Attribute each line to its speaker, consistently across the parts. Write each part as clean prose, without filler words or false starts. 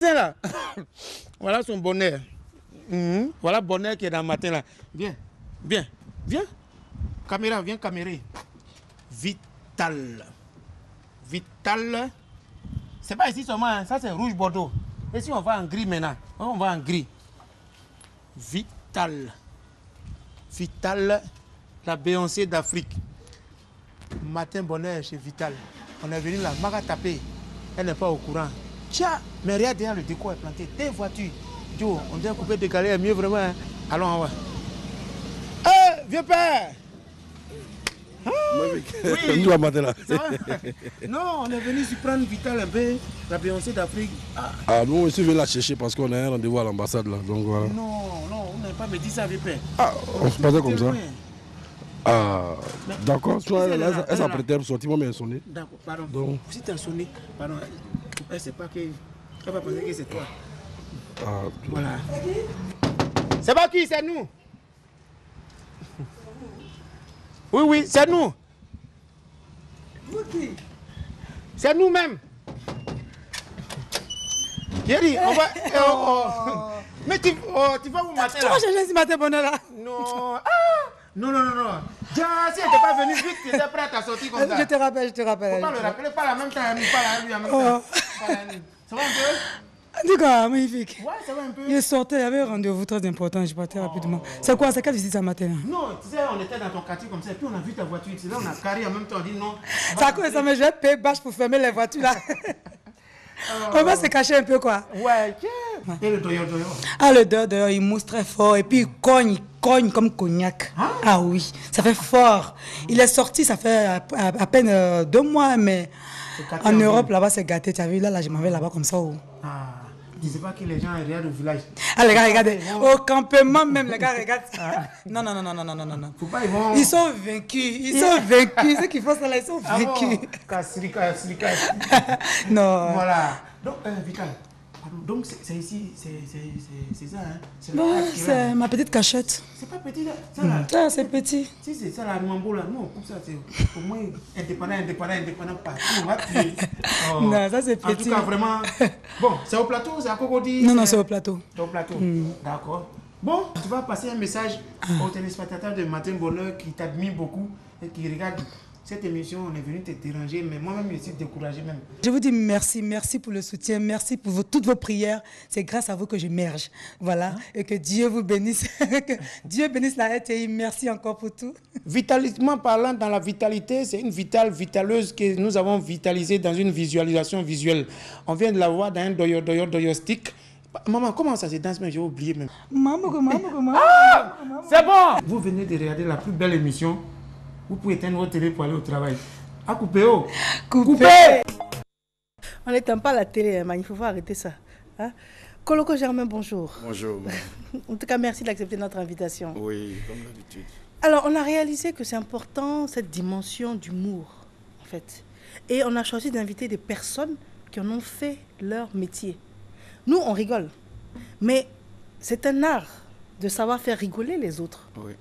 Speaker 1: matin là. Voilà son bonheur. Voilà bonheur qui est dans le matin là. Viens, viens, viens. Caméra, viens camérer. Vital. Vital. C'est pas ici seulement, hein. Ça c'est rouge bordeaux. Et si on va en gris maintenant, on va en gris. Vital. Vital, la Beyoncé d'Afrique. Matin bonheur chez Vital. On est venu là, Maga taper. Elle n'est pas au courant. Tiens, mais regarde derrière le décor est planté. Des voitures. Joe, on doit couper des galets, mieux vraiment. Hein. Allons, on va. Vieux père!
Speaker 2: Oui. Nous, matin là.
Speaker 1: Non, on est venu se prendre Vital un peu, la Beyoncé d'Afrique.
Speaker 2: Nous, on est venu la chercher parce qu'on a un rendez-vous à l'ambassade là. Donc voilà.
Speaker 1: Non, on n'a pas me dit ça, vieux père.
Speaker 2: On se passait comme ça. D'accord. Elle s'apprêtait à sortir, moi, mais elle sonnait.
Speaker 1: D'accord, pardon.
Speaker 2: Donc...
Speaker 1: Si tu as sonné, pardon, elle sait pas que. Elle va penser que c'est toi. Voilà. C'est pas qui, c'est nous. Oui, c'est nous.
Speaker 3: Vous qui?
Speaker 1: C'est nous-mêmes. Thierry, on va. Mais tu vas où matin là?
Speaker 3: Tu vas changer ce matin bonheur là?
Speaker 1: Non. Non. Déjà, si elle n'était pas venue vite, tu étais prête à sortir comme ça.
Speaker 3: Je te rappelle.
Speaker 1: Faut pas le rappeler, pas la même temps, pas la lui en même temps. Ça va un peu?
Speaker 3: En tout cas, magnifique.
Speaker 1: Ouais, ça va un peu.
Speaker 3: Il sortait, il y avait un rendez-vous très important, je partais rapidement. C'est quoi? C'est quelle visite ce matin?
Speaker 1: Non, tu sais, on était dans ton quartier comme ça, et puis on a vu ta voiture. C'est là, on a carré en même temps, on dit non.
Speaker 3: Ça quoi ça, mais je vais payer bâche pour fermer les voitures là. On va se cacher un peu quoi.
Speaker 1: Ouais, tiens. Et le doyo.
Speaker 3: Le doyo, il mousse très fort et puis il cogne comme cognac. Ah oui, ça fait fort. Il est sorti, ça fait à peine 2 mois, mais en Europe là-bas c'est gâté. Tu as vu là, je m'en vais là-bas comme ça.
Speaker 1: Je ne sais pas que les gens regardent au village.
Speaker 3: Les gars, regardez. Au campement même, les gars, regardent. Non.
Speaker 1: Faut pas,
Speaker 3: ils sont vaincus. Ceux qui font ça là, ils sont vaincus. Non.
Speaker 1: Voilà. Donc, Vital, donc c'est ici, c'est ça, hein?
Speaker 3: C'est ma petite cachette.
Speaker 1: C'est pas petit là, ça là.
Speaker 3: C'est petit.
Speaker 1: Si c'est ça là, Mambo là, nous on coupe ça, c'est au moins indépendant partout, on va tuer.
Speaker 3: Non, ça c'est petit.
Speaker 1: En tout cas, vraiment. Bon, c'est au plateau, c'est à Cocody?
Speaker 3: Non, c'est au plateau.
Speaker 1: C'est au plateau, d'accord. Bon, tu vas passer un message aux téléspectateurs de Matin Bonheur qui t'admirent beaucoup et qui regardent cette émission. On est venu te déranger, mais moi-même, je suis découragé même.
Speaker 3: Je vous dis merci pour le soutien, merci pour toutes vos prières. C'est grâce à vous que j'émerge. Voilà, et que Dieu vous bénisse. Que Dieu bénisse la RTI. Merci encore pour tout.
Speaker 1: Vitalitement parlant, dans la vitalité, c'est une vitaleuse que nous avons vitalisée dans une visualisation visuelle. On vient de la voir dans un doyo stick. Maman, comment ça se danse? Mais j'ai oublié même.
Speaker 3: Maman.
Speaker 1: C'est bon! Vous venez de regarder la plus belle émission. Vous pouvez éteindre votre télé pour aller au travail. Coupez.
Speaker 4: On n'éteint pas la télé, il faut arrêter ça. Koloko Germain, bonjour.
Speaker 2: Bonjour.
Speaker 4: En tout cas, merci d'accepter notre invitation.
Speaker 2: Oui, comme d'habitude.
Speaker 4: Alors, on a réalisé que c'est important, cette dimension d'humour, en fait. Et on a choisi d'inviter des personnes qui en ont fait leur métier. Nous, on rigole. Mais c'est un art de savoir faire rigoler les autres.
Speaker 2: Oui.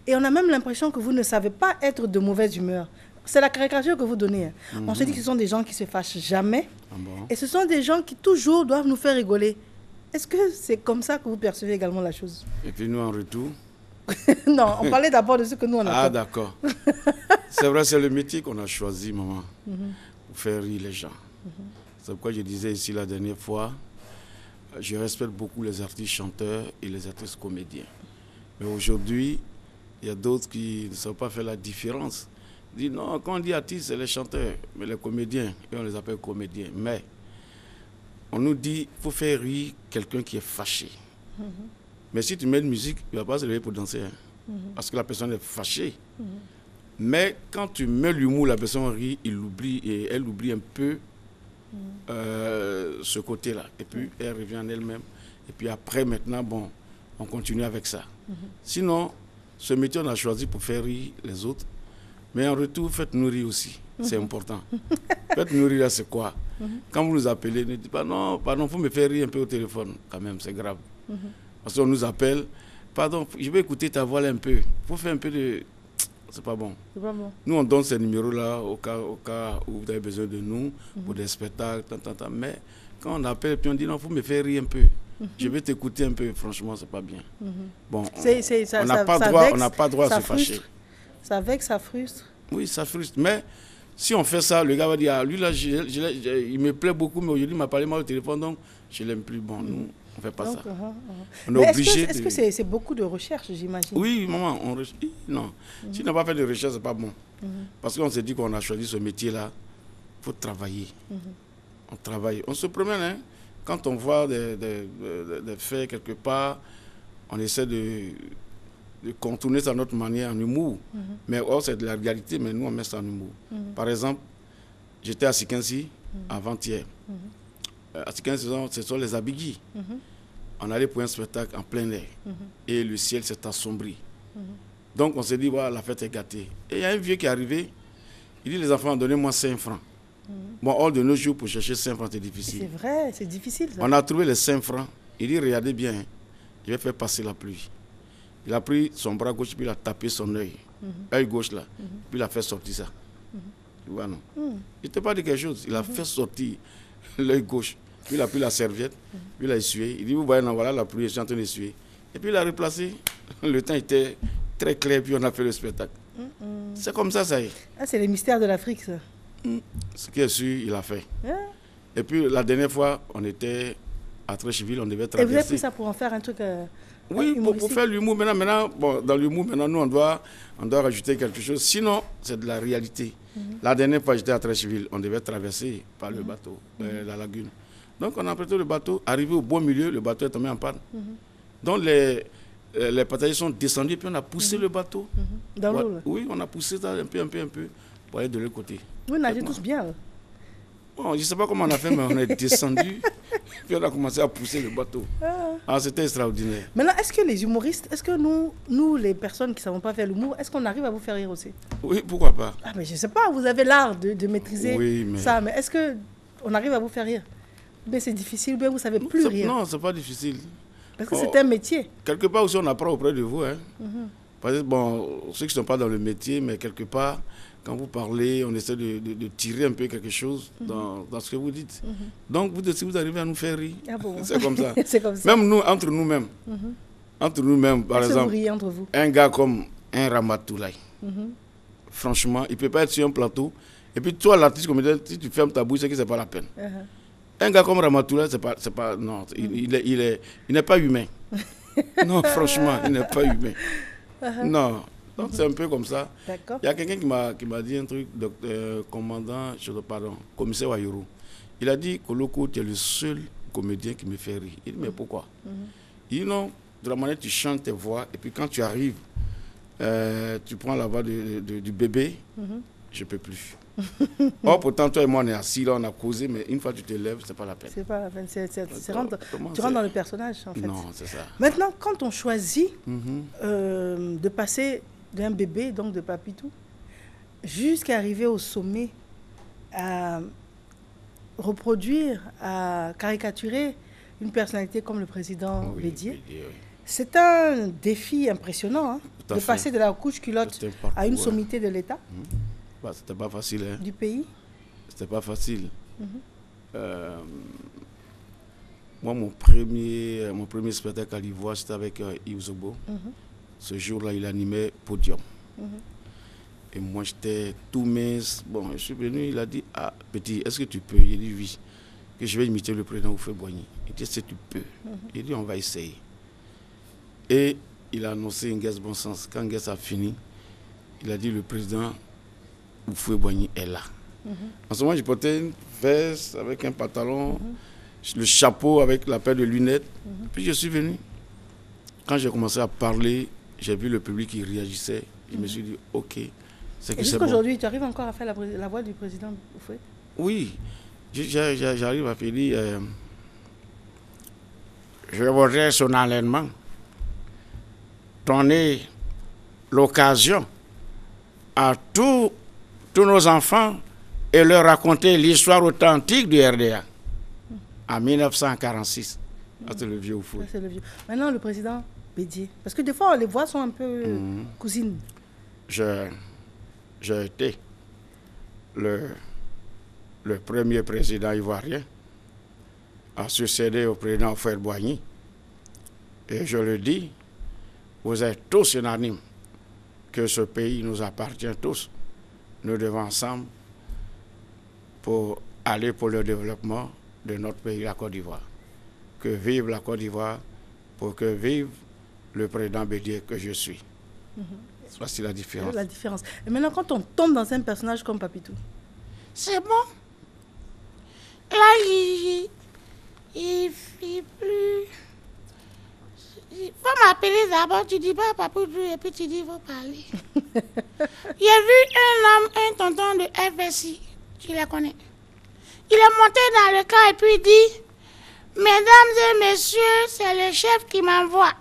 Speaker 4: Et on a même l'impression que vous ne savez pas être de mauvaise humeur. C'est la caricature que vous donnez. On se dit que ce sont des gens qui ne se fâchent jamais. Et ce sont des gens qui toujours doivent nous faire rigoler. Est-ce que c'est comme ça que vous percevez également la chose?
Speaker 2: Et puis nous en retour?
Speaker 4: Non, on parlait d'abord de ce que nous on a.
Speaker 2: D'accord. C'est vrai, c'est le métier qu'on a choisi, maman, pour faire rire les gens. C'est pourquoi je disais ici la dernière fois, je respecte beaucoup les artistes chanteurs et les artistes comédiens. Mais aujourd'hui, il y a d'autres qui ne savent pas faire la différence. Ils disent non, quand on dit artiste, c'est les chanteurs, mais les comédiens, et on les appelle comédiens. Mais on nous dit qu'il faut faire rire quelqu'un qui est fâché. Mais si tu mets de musique, il ne va pas se lever pour danser. Parce que la personne est fâchée. Mais quand tu mets l'humour, la personne rit, il oublie, et elle oublie un peu ce côté-là. Et puis elle revient en elle-même. Et puis après, maintenant, bon, on continue avec ça. Sinon, ce métier, on a choisi pour faire rire les autres. Mais en retour, faites-nous rire aussi. C'est important. Faites-nous rire, c'est quoi? Quand vous nous appelez, ne dites pas non, pardon, il faut me faire rire un peu au téléphone. Quand même, c'est grave. Parce qu'on nous appelle, pardon, je vais écouter ta voix un peu. Il faut faire un peu de... C'est pas bon. Nous, on donne ces numéros-là au cas où vous avez besoin de nous, pour des spectacles, Mais Quand on appelle, puis on dit non, il faut me faire rire un peu. Je vais t'écouter un peu, franchement, c'est pas bien. Bon, on n'a pas droit à se fâcher.
Speaker 4: Ça vexe, ça frustre.
Speaker 2: Oui, ça frustre. Mais si on fait ça, le gars va dire, ah, lui là, il me plaît beaucoup, mais aujourd'hui il m'a parlé mal au téléphone, donc je l'aime plus. Bon, nous, on ne fait pas ça. On est obligé.
Speaker 4: Est-ce que c'est beaucoup de recherche, j'imagine?
Speaker 2: Oui, maman, non. Si on n'a pas fait de recherche, c'est pas bon. Parce qu'on s'est dit qu'on a choisi ce métier-là, il faut travailler. On travaille. On se promène, hein. Quand on voit des faits quelque part, on essaie de contourner ça à notre manière en humour. Mais c'est de la réalité, mais nous, on met ça en humour. Par exemple, j'étais à Sikensi avant-hier. À Sikensi, ce sont les Abigui. On allait pour un spectacle en plein air. Et le ciel s'est assombri. Donc, on s'est dit, voilà, la fête est gâtée. Et il y a un vieux qui est arrivé. Il dit, les enfants, donnez-moi 5 francs. Bon, hors de nos jours, pour chercher 5 francs, c'est difficile.
Speaker 4: C'est vrai, c'est difficile. Ça.
Speaker 2: On a trouvé les 5 francs. Il dit, regardez bien, je vais faire passer la pluie. Il a pris son bras gauche, puis il a tapé son œil. Œil gauche, là. Puis il a fait sortir ça. Tu vois, non? Il ne t'a pas dit quelque chose. Il a fait sortir l'œil gauche. Puis il a pris la serviette, puis il a essuyé. Il dit, vous voyez, non, voilà la pluie, je suis en train d'essuyer. Et puis il a replacé. Le temps était très clair, puis on a fait le spectacle. C'est comme ça, ça y est.
Speaker 4: Ah, c'est les mystères de l'Afrique, ça.
Speaker 2: Ce qui est sûr, il a fait. Et puis la dernière fois, on était à Trécheville, on devait traverser.
Speaker 4: Et vous avez pris ça pour en faire un truc
Speaker 2: oui, pour faire l'humour. Maintenant, bon, dans l'humour, maintenant, nous, on doit rajouter quelque chose. Sinon, c'est de la réalité. La dernière fois, j'étais à Trécheville, on devait traverser par le bateau, la lagune. Donc, on a prêté le bateau. Arrivé au beau milieu, le bateau est tombé en panne. Donc, les passagers sont descendus, puis on a poussé le bateau.
Speaker 4: Dans l'eau, là.
Speaker 2: Oui, on a poussé ça un peu, pour aller de l'autre côté.
Speaker 4: Vous nagez tous bien, là.
Speaker 2: Bon, je ne sais pas comment on a fait, mais on est descendu, puis on a commencé à pousser le bateau. Ah, c'était extraordinaire.
Speaker 4: Maintenant, est-ce que les humoristes, est-ce que nous, les personnes qui ne savons pas faire l'humour, est-ce qu'on arrive à vous faire rire aussi?
Speaker 2: Oui, pourquoi pas?
Speaker 4: Ah, mais je ne sais pas, vous avez l'art de maîtriser ça, mais est-ce qu'on arrive à vous faire rire? Mais c'est difficile, ou bien vous ne savez plus rire?
Speaker 2: Non, ce n'est pas difficile.
Speaker 4: Parce que c'est un métier.
Speaker 2: Quelque part aussi, on apprend auprès de vous. Hein. Parce que, bon, ceux qui ne sont pas dans le métier, mais quelque part, quand vous parlez, on essaie de tirer un peu quelque chose dans ce que vous dites. Donc, si vous arrivez à nous faire rire, c'est comme ça.
Speaker 4: C'est comme ça.
Speaker 2: Même nous, entre nous-mêmes. Entre nous-mêmes, par exemple,
Speaker 4: entre vous.
Speaker 2: Un gars comme un Ramatoulaye, franchement, il ne peut pas être sur un plateau. Et puis, toi, l'artiste, si tu fermes ta bouche, c'est que ce n'est pas la peine. Un gars comme Ramatoulaye, c'est pas non, il n'est pas humain. Non, franchement, il n'est pas humain. Non, donc c'est un peu comme ça. Il y a quelqu'un qui m'a dit un truc, commissaire Wayuru. Il a dit, Koloko, tu es le seul comédien qui me fait rire. Il dit, mais pourquoi? Il dit, non, de la manière tu chantes tes voix, et puis quand tu arrives, tu prends la voix du bébé, je ne peux plus. Or, pourtant, toi et moi, on est assis là, on a causé, mais une fois que tu te lèves, c'est pas la peine.
Speaker 4: C'est pas la peine. Tu rentres dans le personnage, en fait.
Speaker 2: Non, c'est ça.
Speaker 4: Maintenant, quand on choisit de passer d'un bébé, donc de Papitou, jusqu'à arriver au sommet, à reproduire, à caricaturer une personnalité comme le président Bédié, c'est un défi impressionnant, hein, de passer de la couche culotte à une sommité de l'État.
Speaker 2: C'était pas facile. Hein.
Speaker 4: Du pays?
Speaker 2: C'était pas facile. Moi, mon premier spectacle à l'Ivoire, c'était avec Yves Zobo. Ce jour-là, il animait Podium. Et moi, j'étais tout mince. Bon, je suis venu, il a dit, ah, petit, est-ce que tu peux? J'ai dit, oui, que je vais imiter le président Houphouët-Boigny. Il dit, est-ce que tu peux? Il dit, on va essayer. Et il a annoncé Nguès Bon Sens. Quand Nguès a fini, il a dit, le président Houphouët-Boigny est là. En ce moment, je portais une veste avec un pantalon, le chapeau avec la paire de lunettes. Puis je suis venu. Quand j'ai commencé à parler, j'ai vu le public qui réagissait. Je me suis dit, ok, c'est que c'est bon.
Speaker 4: Jusqu'aujourd'hui, tu arrives encore à faire la voix du président Houphouët?
Speaker 2: Oui, j'arrive à faire je voudrais son enlèvement. Donner l'occasion à tous nos enfants et leur raconter l'histoire authentique du RDA en 1946. C'est le vieux Houphouët.
Speaker 4: C'est le vieux. Maintenant, le président Bédié. Parce que des fois, les voix sont un peu cousines.
Speaker 2: J'ai été le premier président ivoirien a succédé au président Houphouët-Boigny. Et je le dis, vous êtes tous unanimes que ce pays nous appartient tous. Nous devons ensemble pour aller pour le développement de notre pays, la Côte d'Ivoire. Que vive la Côte d'Ivoire, pour que vive le président Bédié que je suis. Voici la différence.
Speaker 4: La différence. Et maintenant, quand on tombe dans un personnage comme Papitou,
Speaker 5: c'est bon. Là, il plus... Il faut m'appeler d'abord, tu dis pas Papitou et puis tu dis il faut parler. J'ai vu un homme, un tonton de FSI, tu les connais. Il est monté dans le car et puis il dit, mesdames et messieurs, c'est le chef qui m'envoie.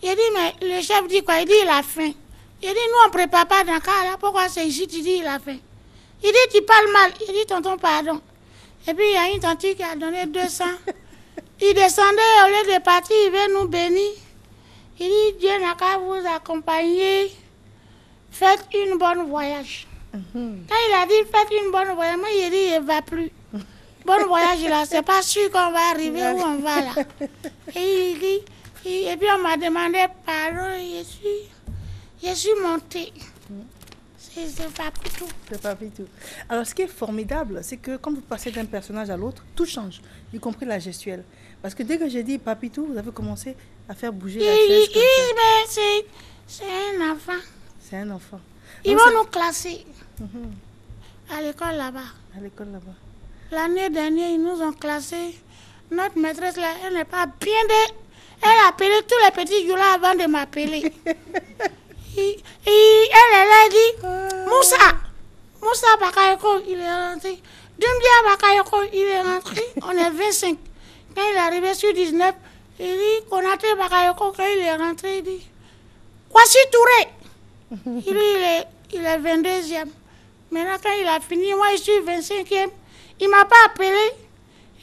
Speaker 5: Il dit, mais le chef dit quoi? Il dit, il a faim. Il dit, nous on ne prépare pas dans le car là, pourquoi c'est ici, tu dis, il a faim. Il dit, tu parles mal. Il dit, tonton, pardon. Et puis il y a une tante qui a donné 200. Il descendait, au lieu de partir, il veut nous bénir. Il dit, Dieu n'a qu'à vous accompagner. Faites une bonne voyage. Quand il a dit, faites une bonne voyage, moi, il dit, il ne va plus. Bon voyage là, c'est pas sûr qu'on va arriver où on va là. Et il dit, et puis on m'a demandé pardon, je suis montée. C'est Papitou.
Speaker 4: C'est Papitou. Alors, ce qui est formidable, c'est que quand vous passez d'un personnage à l'autre, tout change, y compris la gestuelle. Parce que dès que j'ai dit Papitou, vous avez commencé à faire bouger la chaise.
Speaker 5: Mais c'est un enfant.
Speaker 4: C'est un enfant.
Speaker 5: Ils vont nous classer à l'école là-bas.
Speaker 4: À l'école là-bas.
Speaker 5: L'année dernière, ils nous ont classés. Notre maîtresse là, elle n'est pas bien de... Elle a appelé tous les petits jours là avant de m'appeler. Et elle a dit, Moussa Bakayoko, il est rentré. Dumbia Bakayoko, il est rentré. On est 25. Quand il est arrivé sur 19, il dit, Konaté Bakayoko, quand il est rentré, il dit, Kwasi Touré. Il est 22e. Maintenant, quand il a fini, moi, je suis 25e. Il ne m'a pas appelé.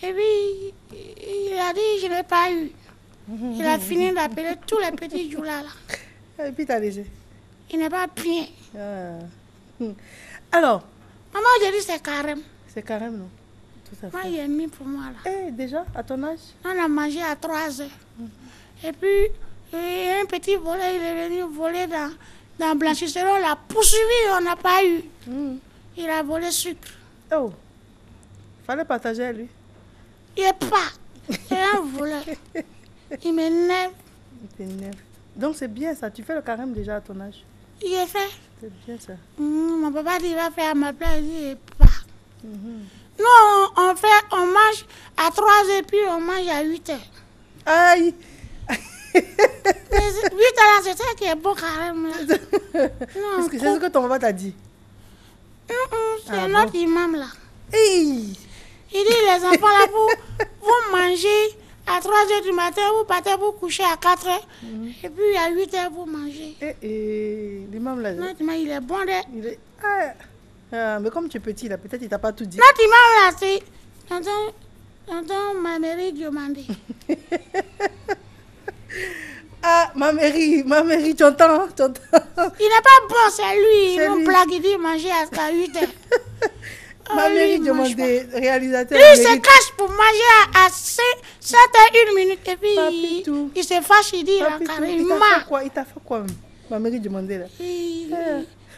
Speaker 5: Et puis, il a dit, je n'ai pas eu. Il a fini d'appeler tous les petits jours là.
Speaker 4: Et puis, tu as laissé.
Speaker 5: Il n'est pas bien.
Speaker 4: Alors,
Speaker 5: maman, j'ai dit c'est carême.
Speaker 4: C'est carême, non? Tout à fait.
Speaker 5: Moi, il est mis pour moi là.
Speaker 4: Eh, déjà, à ton âge?
Speaker 5: On a mangé à 3 heures. Et puis, un petit volet, il est venu voler dans Blanchisseron. On l'a poursuivi, on n'a pas eu. Il a volé sucre.
Speaker 4: Oh, fallait partager à lui.
Speaker 5: Il n'est pas. C'est un voleur. Il m'énerve.
Speaker 4: Il t'énerve. Donc c'est bien ça, tu fais le carême déjà à ton âge.
Speaker 5: Il est fait.
Speaker 4: C'est bien ça.
Speaker 5: Mon papa dit, il va faire à ma place, il dit, pas. Nous, on mange à 3 heures, puis on mange à 8 heures.
Speaker 4: Aïe!
Speaker 5: 8 heures là, c'est ça qui est bon carême là.
Speaker 4: Non, c'est ce que ton papa t'a dit.
Speaker 5: C'est notre imam là.
Speaker 4: Hey.
Speaker 5: Il dit, les enfants là, vous mangez à 3 heures du matin, vous partez vous coucher à 4 heures. Et puis à 8 heures, vous mangez.
Speaker 4: L'imam là.
Speaker 5: Notre imam, il est bon de...
Speaker 4: mais comme tu es petit là, peut-être il t'a pas tout dit.
Speaker 5: Notre imam là, c'est tonton Mameri Diomandé.
Speaker 4: Ah, ma mairie, tu entends?
Speaker 5: Il n'est pas bon, c'est lui. Il nous blague, il dit manger à 8 heures.
Speaker 4: Ma mairie demandait réalisateur.
Speaker 5: Lui, il se cache pour manger à 7 heures 1 minute. Et puis, il se fâche, il dit,
Speaker 4: il t'a fait quoi, ma mairie demandait là?
Speaker 5: Il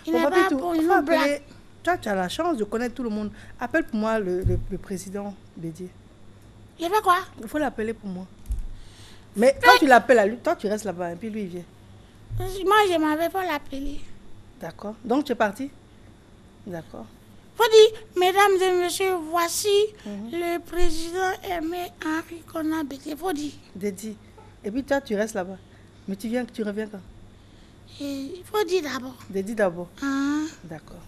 Speaker 5: n'est pas bon, il nous blague.
Speaker 4: Toi, tu as la chance de connaître tout le monde. Appelle pour moi le président Bédié.
Speaker 5: Il fait quoi?
Speaker 4: Il faut l'appeler pour moi. Mais quand tu l'appelles à lui, toi, tu restes là-bas et puis lui, il vient.
Speaker 5: Moi, je ne m'avais pas l'appeler.
Speaker 4: D'accord. Donc, tu es parti? D'accord.
Speaker 5: Faut dire, mesdames et messieurs, voici le président Aimé Henri Konan Bédié. Faut dire.
Speaker 4: Dédi. Et puis toi, tu restes là-bas. Mais tu reviens quand?
Speaker 5: Il faut dire d'abord.
Speaker 4: Dédi d'abord. D'accord.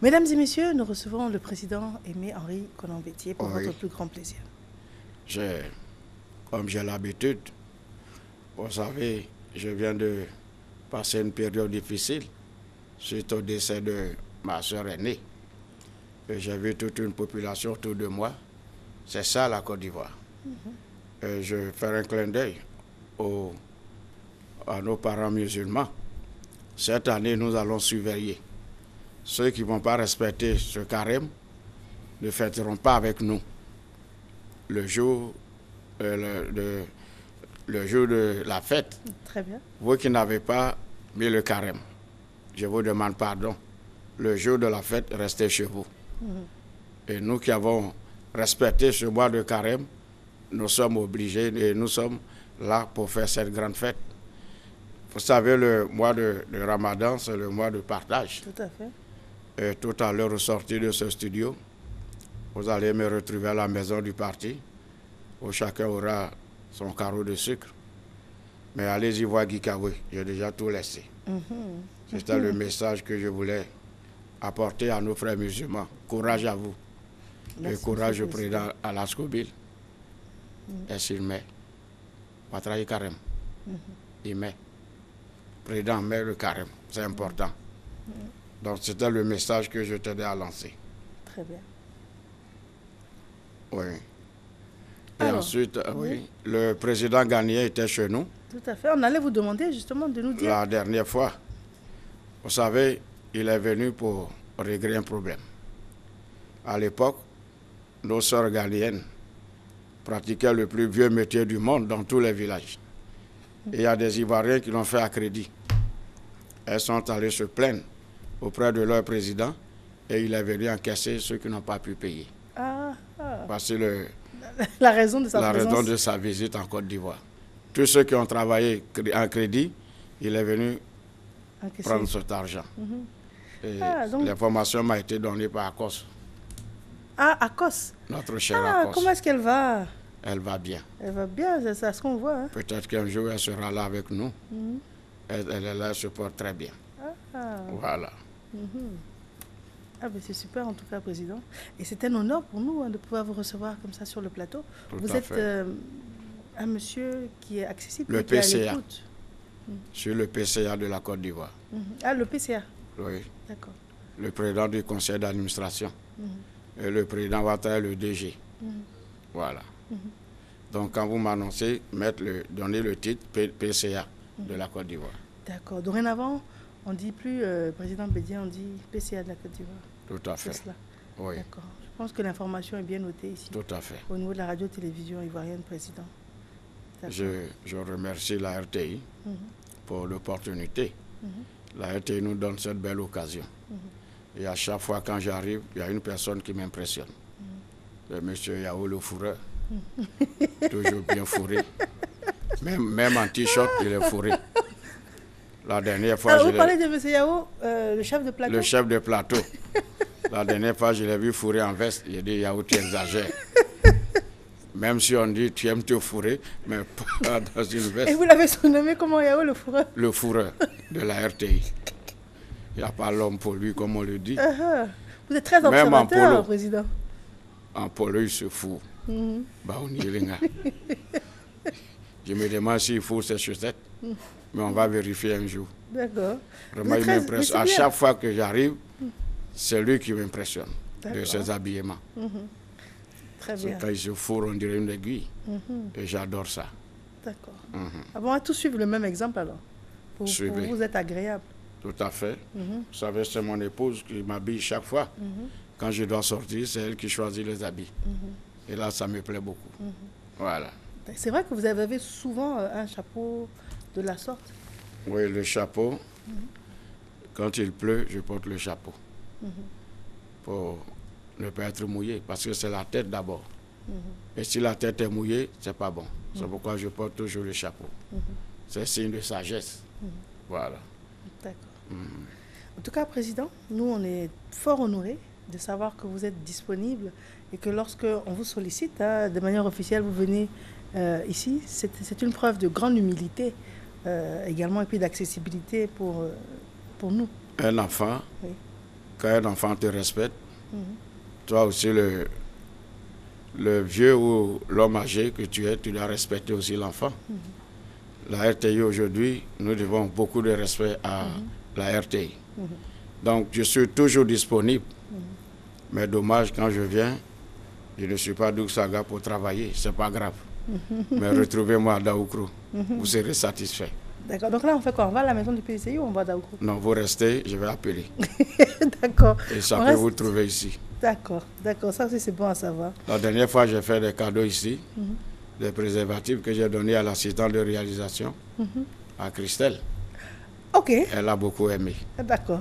Speaker 4: Mesdames et messieurs, nous recevons le président Aimé Henri Konan Bédié pour votre plus grand plaisir.
Speaker 2: Comme j'ai l'habitude, vous savez, je viens de passer une période difficile suite au décès de ma soeur aînée. J'ai vu toute une population autour de moi. C'est ça la Côte d'Ivoire. Je vais faire un clin d'œil à nos parents musulmans. Cette année, nous allons surveiller. Ceux qui ne vont pas respecter ce carême ne fêteront pas avec nous le jour le jour de la fête,
Speaker 4: Très bien.
Speaker 2: vous qui n'avez pas mis le carême, je vous demande pardon. Le jour de la fête, restez chez vous. Et nous qui avons respecté ce mois de carême, nous sommes obligés et nous sommes là pour faire cette grande fête. Vous savez, le mois de Ramadan, c'est le mois de partage.
Speaker 4: Tout à fait.
Speaker 2: Et tout à l'heure, au sortir de ce studio, vous allez me retrouver à la maison du parti, où chacun aura son carreau de sucre. Mais allez-y voir Guy Kawe, j'ai déjà tout laissé. C'était le message que je voulais apporter à nos frères musulmans. Courage à vous.
Speaker 4: Merci,
Speaker 2: Et courage au
Speaker 4: monsieur le
Speaker 2: président Alaskobil. Et s'il met, va travailler carême. Il met. Président met le carême, c'est important. Donc c'était le message que je tenais à lancer.
Speaker 4: Très bien.
Speaker 2: Oui. Et
Speaker 4: Alors,
Speaker 2: ensuite, oui, le président Gagné était chez nous
Speaker 4: Tout à fait. On allait vous demander justement de nous dire.
Speaker 2: la dernière fois. Vous savez, il est venu pour régler un problème. À l'époque, nos sœurs ghanéennes pratiquaient le plus vieux métier du monde dans tous les villages. Et il y a des Ivoiriens qui l'ont fait à crédit. Elles sont allées se plaindre auprès de leur président et il est venu encaisser ceux qui n'ont pas pu payer.
Speaker 4: Ah,
Speaker 2: Voici le,
Speaker 4: la raison de sa
Speaker 2: la
Speaker 4: présence.
Speaker 2: raison de sa visite en Côte d'Ivoire. Tous ceux qui ont travaillé en crédit, il est venu
Speaker 4: Encaissé.
Speaker 2: prendre cet argent. Et
Speaker 4: Ah, donc-
Speaker 2: l'information m'a été donnée par Akos,
Speaker 4: Ah, Akos.
Speaker 2: notre chère
Speaker 4: Ah,
Speaker 2: Akos.
Speaker 4: comment est-ce qu'elle va?
Speaker 2: Elle va bien.
Speaker 4: Elle va bien, c'est ce qu'on voit. Hein.
Speaker 2: Peut-être qu'un jour, elle sera là avec nous. Elle est là, elle se porte très bien.
Speaker 4: Ah.
Speaker 2: Voilà.
Speaker 4: Ah ben c'est super en tout cas, Président. Et c'est un honneur pour nous de pouvoir vous recevoir comme ça sur le plateau.
Speaker 2: Tout
Speaker 4: Vous
Speaker 2: à
Speaker 4: êtes
Speaker 2: fait.
Speaker 4: un monsieur qui est accessible,
Speaker 2: Le
Speaker 4: qui est à
Speaker 2: PCA.
Speaker 4: l'écoute.
Speaker 2: Sur le PCA de la Côte d'Ivoire.
Speaker 4: Ah, le PCA,
Speaker 2: Oui.
Speaker 4: d'accord.
Speaker 2: Le président du conseil d'administration. Et le président Ouattara, le DG. Voilà. Donc, quand vous m'annoncez, donnez le titre PCA de la Côte d'Ivoire.
Speaker 4: D'accord. Dorénavant, on ne dit plus Président Bédié, on dit PCA de la Côte d'Ivoire.
Speaker 2: Tout à fait.
Speaker 4: C'est cela.
Speaker 2: Oui,
Speaker 4: D'accord. Je pense que l'information est bien notée ici,
Speaker 2: tout à fait.
Speaker 4: au niveau de la radio-télévision ivoirienne, Président. D'accord.
Speaker 2: Je remercie la RTI pour l'opportunité. La RTI nous donne cette belle occasion. Et à chaque fois quand j'arrive, il y a une personne qui m'impressionne. Le monsieur Yao le fourreur. Toujours bien fourré. Même en t-shirt, il est fourré. La dernière fois,
Speaker 4: Alors, vous parlez de M. Yao, le chef de plateau.
Speaker 2: le chef de plateau. La dernière fois, je l'ai vu fourré en veste. Il a dit, Yao, tu exagères. Même si on dit, tu aimes te fourrer, mais pas dans une
Speaker 4: Et
Speaker 2: veste.
Speaker 4: vous l'avez surnommé comment Yao le fourreur?
Speaker 2: Le fourreur de la RTI. Il n'y a pas l'homme pour lui, comme on le dit.
Speaker 4: Vous êtes très
Speaker 2: Même en
Speaker 4: observateur,
Speaker 2: polo.
Speaker 4: Président.
Speaker 2: En polo, il se fout. Bah, on y est, là. Je me demande s'il faut ses chaussettes, mais on va vérifier un jour.
Speaker 4: D'accord.
Speaker 2: Vraiment,
Speaker 4: êtes
Speaker 2: il
Speaker 4: très- mais
Speaker 2: m'impressionne.
Speaker 4: c'est
Speaker 2: À
Speaker 4: bien.
Speaker 2: chaque fois que j'arrive, c'est lui qui m'impressionne de
Speaker 4: D'accord.
Speaker 2: ses habillements.
Speaker 4: Très
Speaker 2: C'est
Speaker 4: bien.
Speaker 2: quand il se fourre, on dirait une aiguille. Et j'adore ça.
Speaker 4: D'accord. Ah bon, on va tous suivre le même exemple alors. Pour
Speaker 2: Suivez.
Speaker 4: vous être agréable.
Speaker 2: Tout à fait. Vous savez, c'est mon épouse qui m'habille chaque fois. Quand je dois sortir, c'est elle qui choisit les habits. Et là, ça me plaît beaucoup. Voilà.
Speaker 4: C'est vrai que vous avez souvent un chapeau de la sorte.
Speaker 2: Oui, le chapeau. Quand il pleut, je porte le chapeau. Pour ne pas être mouillé. Parce que c'est la tête d'abord. Et si la tête est mouillée, c'est pas bon. C'est pourquoi je porte toujours le chapeau. C'est signe de sagesse. Voilà.
Speaker 4: D'accord. En tout cas, Président, nous, on est fort honorés de savoir que vous êtes disponible et que lorsque on vous sollicite, de manière officielle, vous venez ici. C'est une preuve de grande humilité également et puis d'accessibilité pour nous.
Speaker 2: Un enfant,
Speaker 4: Oui.
Speaker 2: quand un enfant te respecte, toi aussi, le vieux ou l'homme âgé que tu es, tu dois respecter aussi l'enfant. La RTI aujourd'hui, nous devons beaucoup de respect à la RTI. Donc, je suis toujours disponible. Mais dommage, quand je viens, je ne suis pas Dougsaga pour travailler. C'est pas grave. Mais retrouvez-moi à Daoukro. Vous serez satisfait.
Speaker 4: D'accord. Donc là, on fait quoi? On va à la maison du PCI ou on va à Daoukro?
Speaker 2: Non, vous restez, je vais appeler.
Speaker 4: D'accord.
Speaker 2: Et ça
Speaker 4: On
Speaker 2: peut
Speaker 4: reste-
Speaker 2: vous trouver ici.
Speaker 4: D'accord. D'accord. Ça aussi, c'est bon à savoir.
Speaker 2: La dernière fois, j'ai fait des cadeaux ici. des préservatifs que j'ai donnés à l'assistante de réalisation, à Christelle.
Speaker 4: Ok,
Speaker 2: Elle a beaucoup aimé.
Speaker 4: d'accord.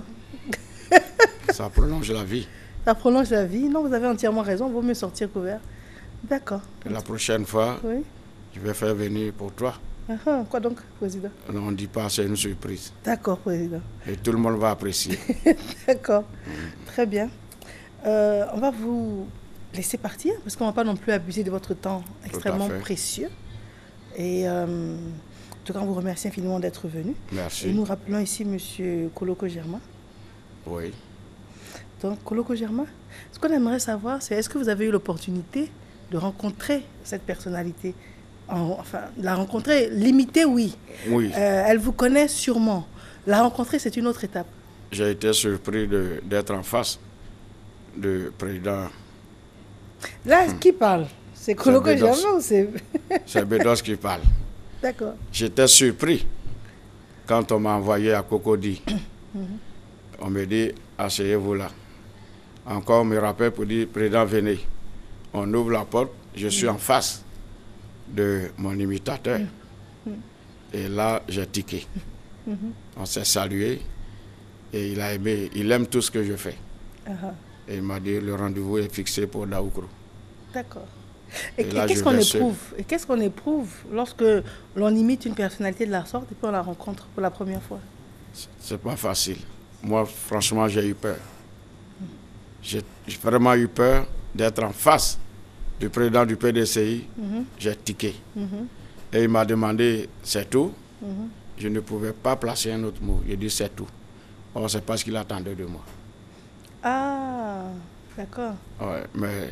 Speaker 2: Ça prolonge la vie.
Speaker 4: Ça prolonge la vie. Non, vous avez entièrement raison. Il vaut mieux sortir couvert. D'accord.
Speaker 2: Et la prochaine fois,
Speaker 4: Oui.
Speaker 2: je vais faire venir pour toi.
Speaker 4: Quoi donc, président?
Speaker 2: Non, on ne dit pas, c'est une surprise.
Speaker 4: D'accord, président.
Speaker 2: Et tout le monde va apprécier.
Speaker 4: D'accord. Très bien. On va vous laisser partir parce qu'on ne va pas non plus abuser de votre temps extrêmement
Speaker 2: fait.
Speaker 4: précieux. Et en tout cas, on vous remercie infiniment d'être venu.
Speaker 2: Merci.
Speaker 4: Et nous rappelons ici M. Koloko Germain.
Speaker 2: Oui.
Speaker 4: Donc, Koloko Germain, ce qu'on aimerait savoir, c'est est-ce que vous avez eu l'opportunité de rencontrer cette personnalité? Enfin, la rencontrer, l'imiter, oui.
Speaker 2: Oui.
Speaker 4: Elle vous connaît sûrement. La rencontrer, c'est une autre étape.
Speaker 2: J'ai été surpris d'être en face du président.
Speaker 4: Là, qui parle? C'est Koloko
Speaker 2: Bedos.
Speaker 4: Germain ou c'est...
Speaker 2: C'est Bedos qui parle.
Speaker 4: D'accord.
Speaker 2: J'étais surpris quand on m'a envoyé à Cocody. On me dit, asseyez-vous là. Encore, on me rappelle pour dire, président, venez. On ouvre la porte, je suis en face de mon imitateur. Et là, j'ai tiqué. On s'est salué et il a aimé, il aime tout ce que je fais. Et il m'a dit, le rendez-vous est fixé pour Daoukro.
Speaker 4: D'accord. Et,
Speaker 2: Et là,
Speaker 4: qu'est-ce
Speaker 2: je
Speaker 4: qu'on
Speaker 2: vais
Speaker 4: éprouve? Et qu'est-ce qu'on éprouve lorsque l'on imite une personnalité de la sorte et puis on la rencontre pour la première fois?
Speaker 2: C'est pas facile. Moi, franchement, j'ai eu peur. J'ai vraiment eu peur d'être en face du président du PDCI. J'ai tiqué. Et il m'a demandé, c'est tout? Je ne pouvais pas placer un autre mot. J'ai dit, c'est tout. Or, c'est pas ce qu'il attendait de moi.
Speaker 4: Ah, d'accord.
Speaker 2: Ouais, mais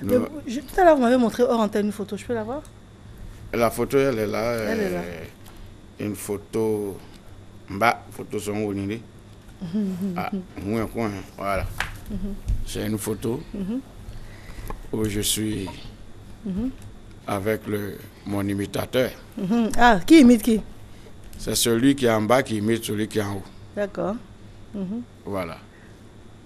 Speaker 4: Mais tout à l'heure, vous m'avez montré hors antenne une photo. Je peux la voir?
Speaker 2: la photo, elle est là.
Speaker 4: Elle est là.
Speaker 2: Une photo. Photo son Onini. Voilà. C'est une photo où je suis avec mon imitateur.
Speaker 4: Ah, qui imite qui?
Speaker 2: C'est celui qui est en bas qui imite celui qui est en haut.
Speaker 4: D'accord.
Speaker 2: Voilà.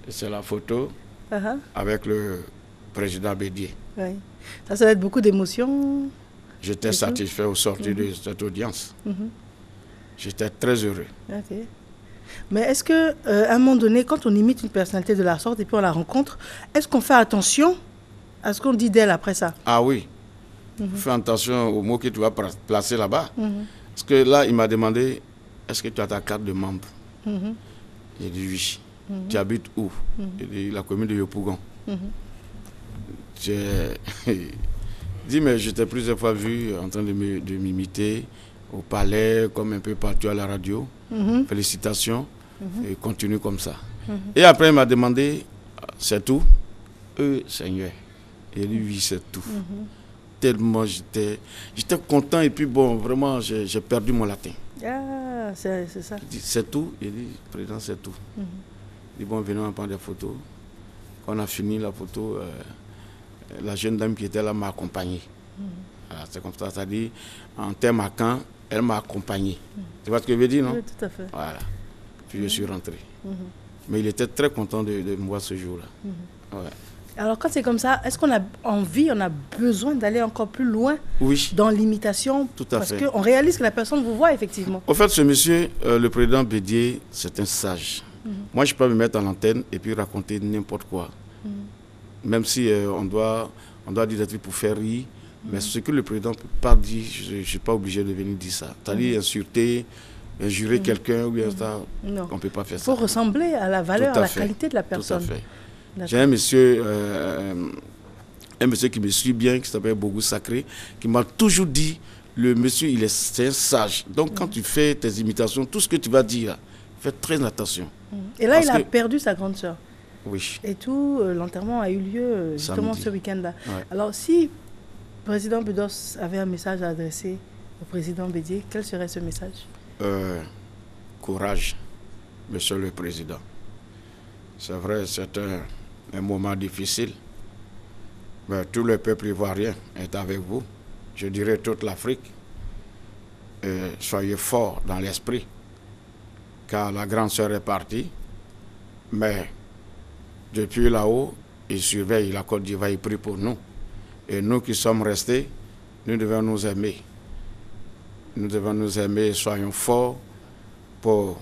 Speaker 2: Et c'est la photo
Speaker 4: Ah,
Speaker 2: avec le président Bédier.
Speaker 4: oui. Ça va être beaucoup d'émotions.
Speaker 2: J'étais satisfait au sortir de cette audience. J'étais très heureux.
Speaker 4: Ok. Mais est-ce que, à un moment donné, quand on imite une personnalité de la sorte et puis on la rencontre, est-ce qu'on fait attention à ce qu'on dit d'elle après ça?
Speaker 2: Ah oui. Fais attention aux mots que tu vas placer là-bas. Parce que là, il m'a demandé, est-ce que tu as ta carte de membre? J'ai dit oui. Tu habites où? J'ai dit la commune de Yopougon. J'ai dit, mais je t'ai plusieurs fois vu en train de m'imiter au palais, comme un peu partout à la radio. Félicitations. Et continue comme ça. Et après, il m'a demandé, c'est tout? Seigneur. Et lui, oui, c'est tout. Tellement j'étais content. Et puis, bon, vraiment, j'ai perdu mon latin.
Speaker 4: Ah, c'est ça.
Speaker 2: Il dit, c'est tout? Il dit, président, c'est tout. Il dit, bon, venons, on prend des photos. Quand on a fini la photo, la jeune dame qui était là m'a accompagné. Voilà, c'est comme ça, c'est-à-dire, en termes à quand, elle m'a accompagné. Tu vois ce que je veux dire, non?
Speaker 4: Oui, tout à fait.
Speaker 2: Voilà. Puis je suis rentré. Mais il était très content de me voir ce jour-là. Ouais.
Speaker 4: Alors, quand c'est comme ça, est-ce qu'on a envie, on a besoin d'aller encore plus loin
Speaker 2: Oui.
Speaker 4: dans l'imitation?
Speaker 2: Tout à fait.
Speaker 4: Parce qu'on réalise que la personne vous voit, effectivement.
Speaker 2: Au fait, ce monsieur, le président Bédier, c'est un sage. Moi, je peux me mettre à l'antenne et puis raconter n'importe quoi. Même si on doit dire des trucs pour faire rire. Mais ce que le président ne peut pas dire, je ne suis pas obligé de venir dire ça. C'est-à-dire insulter, injurer quelqu'un, ou bien ça,
Speaker 4: Non.
Speaker 2: on ne peut pas faire
Speaker 4: Il
Speaker 2: ça.
Speaker 4: faut ressembler à la valeur,
Speaker 2: Tout
Speaker 4: à
Speaker 2: à
Speaker 4: la
Speaker 2: fait.
Speaker 4: qualité de la
Speaker 2: Tout à
Speaker 4: personne.
Speaker 2: fait.
Speaker 4: D'accord.
Speaker 2: J'ai un monsieur qui me suit bien, qui s'appelle Bougou Sacré, qui m'a toujours dit, le monsieur, c'est un sage. Donc quand tu fais tes imitations, tout ce que tu vas dire, là, fais très attention.
Speaker 4: Et là,
Speaker 2: Parce
Speaker 4: il a
Speaker 2: que-
Speaker 4: perdu sa grande sœur.
Speaker 2: Oui.
Speaker 4: Et tout, l'enterrement a eu lieu justement
Speaker 2: Samedi.
Speaker 4: ce week-end-là.
Speaker 2: Ouais.
Speaker 4: Alors, si le président Bedos avait un message à adresser au président Bédier, quel serait ce message?
Speaker 2: Courage, monsieur le président. C'est vrai, c'est un moment difficile. Mais tout le peuple ivoirien est avec vous. Je dirais toute l'Afrique. Soyez forts dans l'esprit. Car la grande sœur est partie. Mais depuis là-haut, il surveille la Côte d'Ivoire, il prie pour nous. Et nous qui sommes restés, nous devons nous aimer. Nous devons nous aimer et soyons forts pour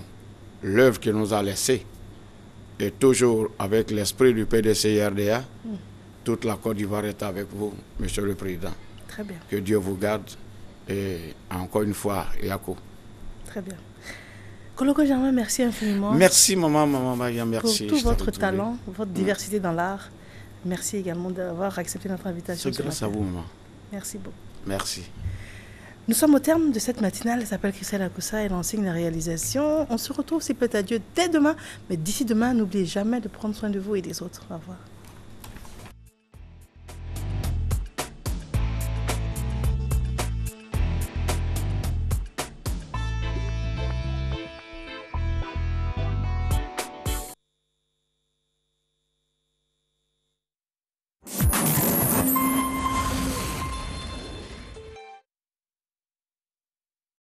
Speaker 2: l'œuvre qu'il nous a laissée. Et toujours avec l'esprit du PDCRDA, toute la Côte d'Ivoire est avec vous, Monsieur le Président.
Speaker 4: Très bien.
Speaker 2: Que Dieu vous garde. Et encore une fois, Yako.
Speaker 4: Très bien. Koloko Germain, merci infiniment.
Speaker 2: Merci, maman Maya, merci.
Speaker 4: Pour tout votre talent, votre diversité dans l'art. Merci également d'avoir accepté notre invitation.
Speaker 2: C'est grâce à vous, maman.
Speaker 4: Merci beaucoup.
Speaker 2: Merci.
Speaker 4: Nous sommes au terme de cette matinale. Elle s'appelle Christelle Akoussa. Elle enseigne la réalisation. On se retrouve, s'il plaît à Dieu, dès demain. Mais d'ici demain, n'oubliez jamais de prendre soin de vous et des autres. Au revoir.